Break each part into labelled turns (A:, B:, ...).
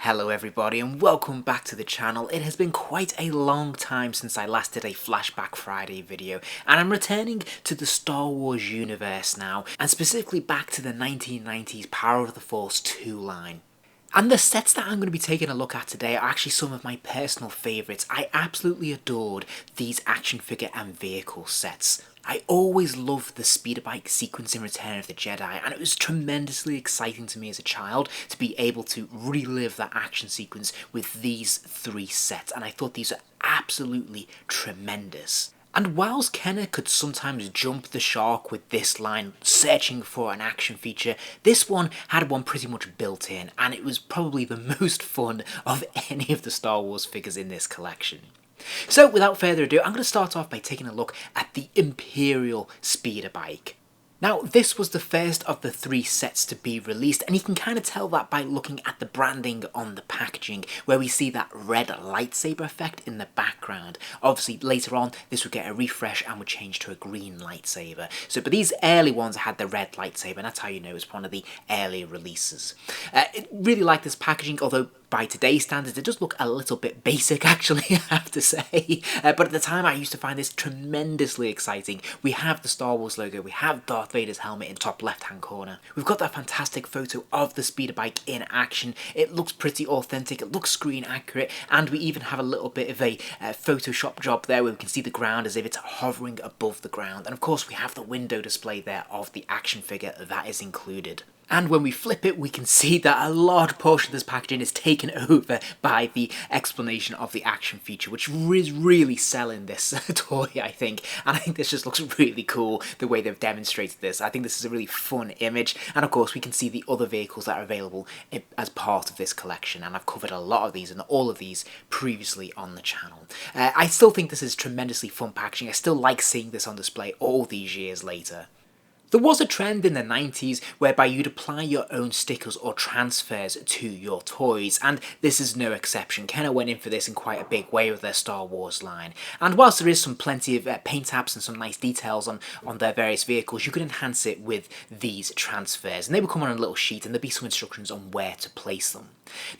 A: Hello everybody and welcome back to the channel. It has been quite a long time since I last did a Flashback Friday video, and I'm returning to the Star Wars universe now, and specifically back to the 1990s Power of the Force 2 line. And the sets that I'm going to be taking a look at today are actually some of my personal favourites. I absolutely adored these action figure and vehicle sets. I always loved the speeder bike sequence in Return of the Jedi, and it was tremendously exciting to me as a child to be able to relive that action sequence with these three sets, and I thought these are absolutely tremendous. And whilst Kenner could sometimes jump the shark with this line, searching for an action feature, this one had one pretty much built in, and it was probably the most fun of any of the Star Wars figures in this collection. So without further ado, I'm going to start off by taking a look at the Imperial speeder bike. Now, this was the first of the three sets to be released, and you can kind of tell that by looking at the branding on the packaging, where we see that red lightsaber effect in the background. Obviously, later on, this would get a refresh and would change to a green lightsaber. But these early ones had the red lightsaber, and that's how you know it's one of the earlier releases. I really like this packaging, although by today's standards, it does look a little bit basic, actually, I have to say. But at the time, I used to find this tremendously exciting. We have the Star Wars logo, we have Darth Vader's helmet in top left-hand corner. We've got that fantastic photo of the speeder bike in action. It looks pretty authentic, it looks screen accurate, and we even have a little bit of a Photoshop job there where we can see the ground as if it's hovering above the ground. And of course, we have the window display there of the action figure that is included. And when we flip it, we can see that a large portion of this packaging is taken over by the explanation of the action feature, which is really selling this toy, I think. And I think this just looks really cool, the way they've demonstrated this. I think this is a really fun image. And of course, we can see the other vehicles that are available as part of this collection. And I've covered a lot of these and all of these previously on the channel. I still think this is tremendously fun packaging. I still like seeing this on display all these years later. There was a trend in the 90s whereby you'd apply your own stickers or transfers to your toys, and this is no exception. Kenner went in for this in quite a big way with their Star Wars line. And whilst there is plenty of paint apps and some nice details on their various vehicles, you could enhance it with these transfers. And they would come on a little sheet and there'd be some instructions on where to place them.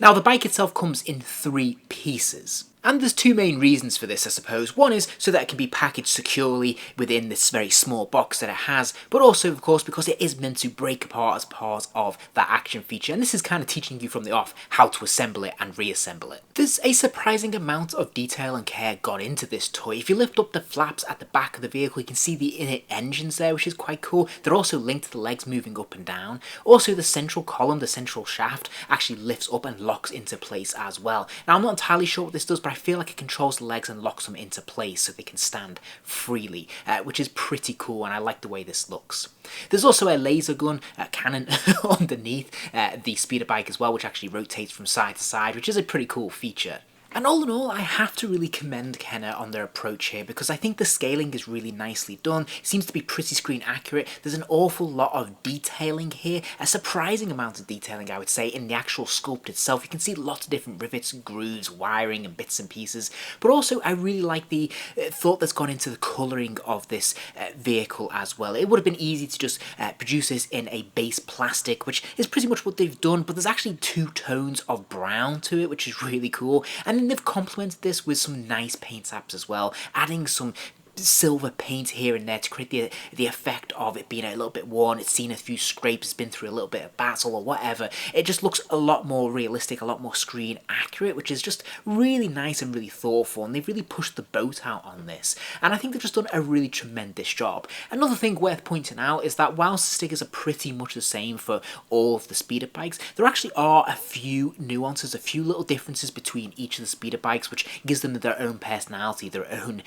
A: Now, the bike itself comes in three pieces. And there's two main reasons for this, I suppose. One is so that it can be packaged securely within this very small box that it has, but also, of course, because it is meant to break apart as part of that action feature. And this is kind of teaching you from the off how to assemble it and reassemble it. There's a surprising amount of detail and care gone into this toy. If you lift up the flaps at the back of the vehicle, you can see the inner engines there, which is quite cool. They're also linked to the legs moving up and down. Also, the central column, the central shaft, actually lifts up and locks into place as well. Now, I'm not entirely sure what this does, but I feel like it controls the legs and locks them into place so they can stand freely, which is pretty cool, and I like the way this looks. There's also a laser gun cannon underneath the speeder bike as well, which actually rotates from side to side, which is a pretty cool feature. And all in all, I have to really commend Kenner on their approach here, because I think the scaling is really nicely done. It seems to be pretty screen accurate. There's an awful lot of detailing here, a surprising amount of detailing, I would say, in the actual sculpt itself. You can see lots of different rivets, grooves, wiring and bits and pieces. But also, I really like the thought that's gone into the colouring of this vehicle as well. It would have been easy to just produce this in a base plastic, which is pretty much what they've done, but there's actually two tones of brown to it, which is really cool. And they've complemented this with some nice paint apps as well, adding some silver paint here and there to create the effect of it being a little bit worn. It's seen a few scrapes, it's been through a little bit of battle or whatever. It just looks a lot more realistic, a lot more screen accurate, which is just really nice and really thoughtful, and they've really pushed the boat out on this, and I think they've just done a really tremendous job. Another thing worth pointing out is that whilst the stickers are pretty much the same for all of the speeder bikes, there actually are a few nuances, a few little differences between each of the speeder bikes, which gives them their own personality, their own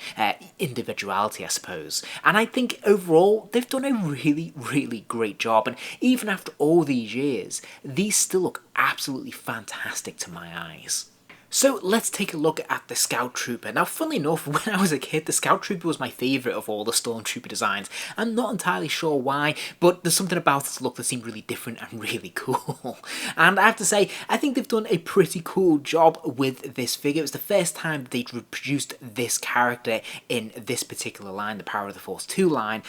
A: individuality, I suppose. And I think overall they've done a really, really great job, and even after all these years, these still look absolutely fantastic to my eyes. So let's take a look at the Scout Trooper. Now, funnily enough, when I was a kid, the Scout Trooper was my favourite of all the Stormtrooper designs. I'm not entirely sure why, but there's something about its look that seemed really different and really cool. And I have to say, I think they've done a pretty cool job with this figure. It was the first time that they'd reproduced this character in this particular line, the Power of the Force 2 line.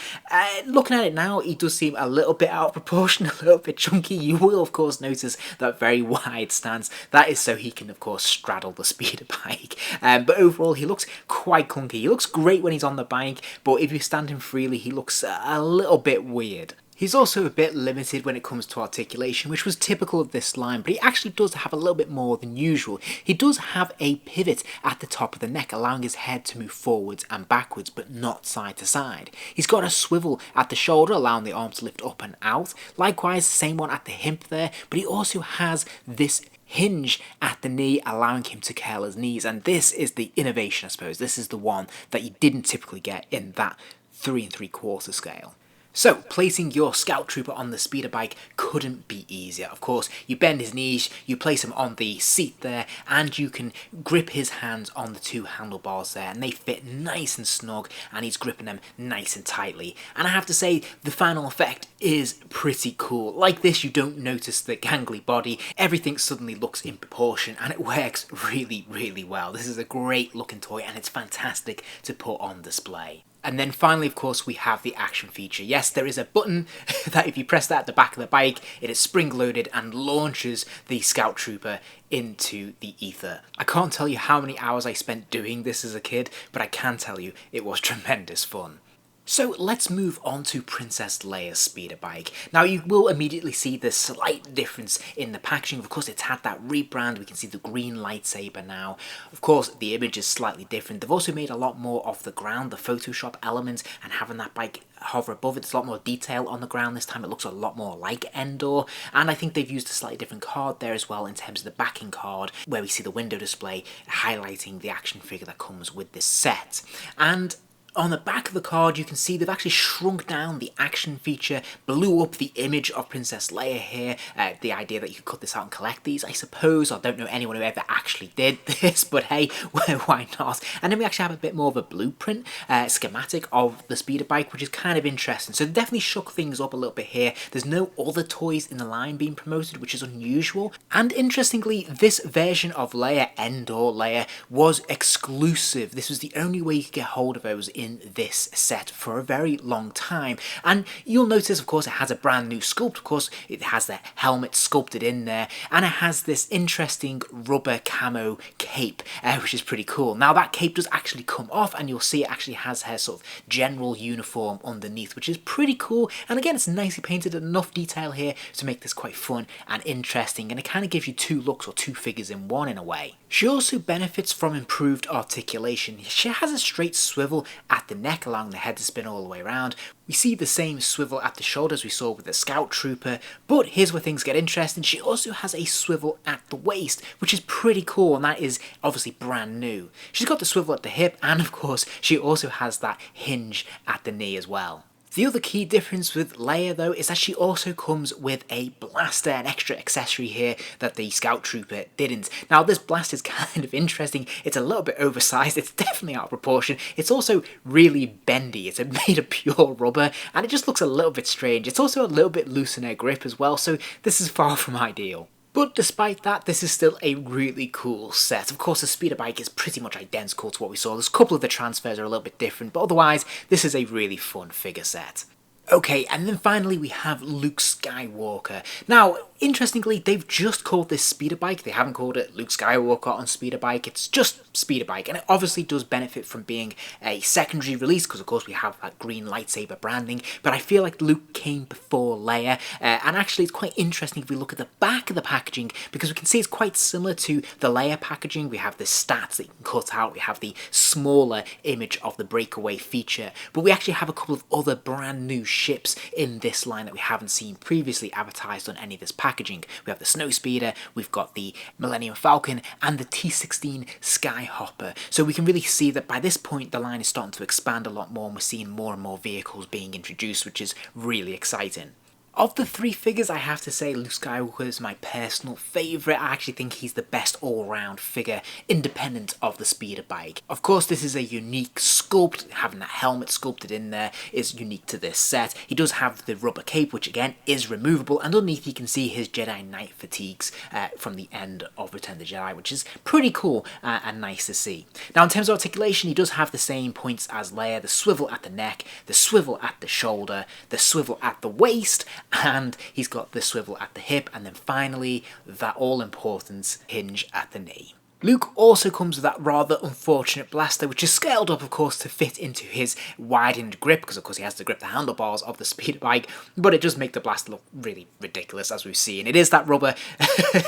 A: Looking at it now, he does seem a little bit out of proportion, a little bit chunky. You will, of course, notice that very wide stance. That is so he can, of course, straddle the speeder bike. But overall, he looks quite clunky. He looks great when he's on the bike, but if you stand him freely, he looks a little bit weird. He's also a bit limited when it comes to articulation, which was typical of this line, but he actually does have a little bit more than usual. He does have a pivot at the top of the neck, allowing his head to move forwards and backwards, but not side to side. He's got a swivel at the shoulder, allowing the arm to lift up and out. Likewise, same one at the hip there, but he also has this hinge at the knee, allowing him to curl his knees, and this is the innovation, I suppose. This is the one that you didn't typically get in that 3 3/4 scale. So, placing your Scout Trooper on the speeder bike couldn't be easier. Of course, you bend his knees, you place him on the seat there, and you can grip his hands on the 2 handlebars there, and they fit nice and snug, and he's gripping them nice and tightly. And I have to say, the final effect is pretty cool. Like this, you don't notice the gangly body, everything suddenly looks in proportion, and it works really, really well. This is a great looking toy, and it's fantastic to put on display. And then finally, of course, we have the action feature. Yes, there is a button that if you press that at the back of the bike, it is spring-loaded and launches the Scout Trooper into the ether. I can't tell you how many hours I spent doing this as a kid, but I can tell you it was tremendous fun. So let's move on to Princess Leia's speeder bike. Now you will immediately see the slight difference in the packaging. Of course, it's had that rebrand. We can see the green lightsaber now. Of course, the image is slightly different. They've also made a lot more off the ground, the Photoshop element, and having that bike hover above it. There's a lot more detail on the ground this time. It looks a lot more like Endor, and I think they've used a slightly different card there as well in terms of the backing card, where we see the window display highlighting the action figure that comes with this set. And on the back of the card, you can see they've actually shrunk down the action feature, blew up the image of Princess Leia here. The idea that you could cut this out and collect these, I suppose. I don't know anyone who ever actually did this, but hey, why not? And then we actually have a bit more of a blueprint schematic of the speeder bike, which is kind of interesting. So they definitely shook things up a little bit here. There's no other toys in the line being promoted, which is unusual. And interestingly, this version of Leia, Endor Leia, was exclusive. This was the only way you could get hold of those in this set for a very long time. And you'll notice, of course, it has a brand new sculpt. Of course, it has the helmet sculpted in there, and it has this interesting rubber camo cape, which is pretty cool. Now that cape does actually come off, and you'll see it actually has her sort of general uniform underneath, which is pretty cool. And again, it's nicely painted, enough detail here to make this quite fun and interesting, and it kind of gives you 2 looks or 2 figures in one in a way. She also benefits from improved articulation. She has a straight swivel at the neck, allowing the head to spin all the way around. We see the same swivel at the shoulders we saw with the Scout Trooper, but here's where things get interesting. She also has a swivel at the waist, which is pretty cool, and that is obviously brand new. She's got the swivel at the hip, and of course, she also has that hinge at the knee as well. The other key difference with Leia though is that she also comes with a blaster, an extra accessory here that the Scout Trooper didn't. Now this blaster is kind of interesting. It's a little bit oversized, it's definitely out of proportion. It's also really bendy. It's made of pure rubber and it just looks a little bit strange. It's also a little bit loose in her grip as well, so this is far from ideal. But despite that, this is still a really cool set. Of course, the speeder bike is pretty much identical to what we saw. There's a couple of the transfers are a little bit different, but otherwise, this is a really fun figure set. Okay, and then finally we have Luke Skywalker. Now, interestingly, they've just called this speeder bike. They haven't called it Luke Skywalker on speeder bike. It's just speeder bike, and it obviously does benefit from being a secondary release because, of course, we have that green lightsaber branding. But I feel like Luke came before Leia, and actually, it's quite interesting if we look at the back of the packaging because we can see it's quite similar to the Leia packaging. We have the stats that you can cut out. We have the smaller image of the breakaway feature, but we actually have a couple of other brand new ships in this line that we haven't seen previously advertised on any of this packaging. We have the Snowspeeder, we've got the Millennium Falcon, and the T-16 Skyhopper. So we can really see that by this point the line is starting to expand a lot more and we're seeing more and more vehicles being introduced, which is really exciting. Of the three figures, I have to say Luke Skywalker is my personal favourite. I actually think he's the best all-round figure, independent of the speeder bike. Of course, this is a unique sculpt. Having that helmet sculpted in there is unique to this set. He does have the rubber cape, which again is removable, and underneath you can see his Jedi Knight fatigues from the end of Return of the Jedi, which is pretty cool and nice to see. Now, in terms of articulation, he does have the same points as Leia: the swivel at the neck, the swivel at the shoulder, the swivel at the waist, and he's got the swivel at the hip, and then finally that all-important hinge at the knee. Luke also comes with that rather unfortunate blaster, which is scaled up, of course, to fit into his widened grip, because of course he has to grip the handlebars of the speeder bike, but it does make the blaster look really ridiculous, as we've seen. It is that rubber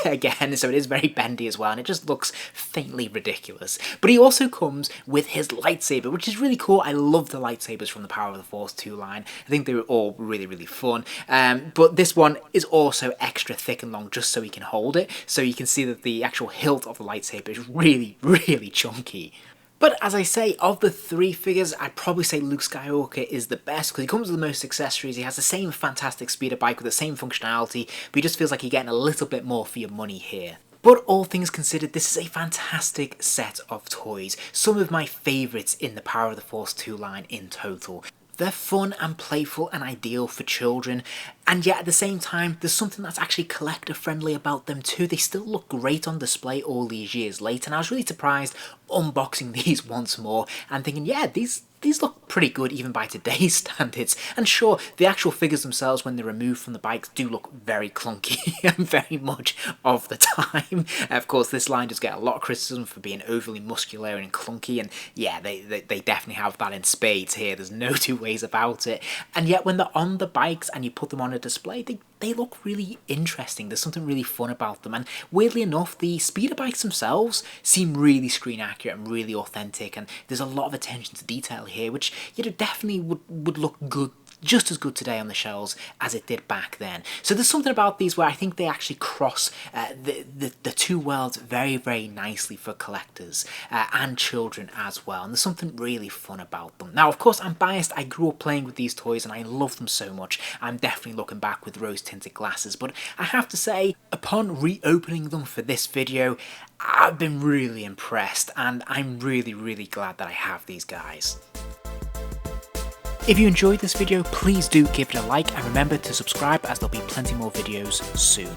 A: again, so it is very bendy as well, and it just looks faintly ridiculous. But he also comes with his lightsaber, which is really cool. I love the lightsabers from the Power of the Force 2 line. I think they were all really, really fun. But this one is also extra thick and long, just so he can hold it. So you can see that the actual hilt of the lightsaber is really, really chunky. But as I say, of the three figures, I'd probably say Luke Skywalker is the best, because he comes with the most accessories. He has the same fantastic speeder bike with the same functionality, but he just feels like you're getting a little bit more for your money here. But all things considered, this is a fantastic set of toys. Some of my favourites in the Power of the Force 2 line in total. They're fun and playful and ideal for children, and yet at the same time there's something that's actually collector friendly about them too. They still look great on display all these years later, and I was really surprised unboxing these once more and thinking, yeah, these look pretty good even by today's standards. And sure, the actual figures themselves, when they're removed from the bikes, do look very clunky and very much of the time. Of course, this line does get a lot of criticism for being overly muscular and clunky, and yeah, they definitely have that in spades here. There's no two ways about it. And yet when they're on the bikes and you put them on a display, they look really interesting. There's something really fun about them, and weirdly enough, the speeder bikes themselves seem really screen accurate and really authentic, and there's a lot of attention to detail here, which, you know, definitely would look good, just as good today on the shelves as it did back then. So there's something about these where I think they actually cross the two worlds very, very nicely for collectors and children as well, and there's something really fun about them. Now, of course, I'm biased. I grew up playing with these toys and I love them so much. I'm definitely looking back with rose-tinted glasses, but I have to say, upon reopening them for this video, I've been really impressed, and I'm really, really glad that I have these guys. If you enjoyed this video, please do give it a like, and remember to subscribe, as there'll be plenty more videos soon.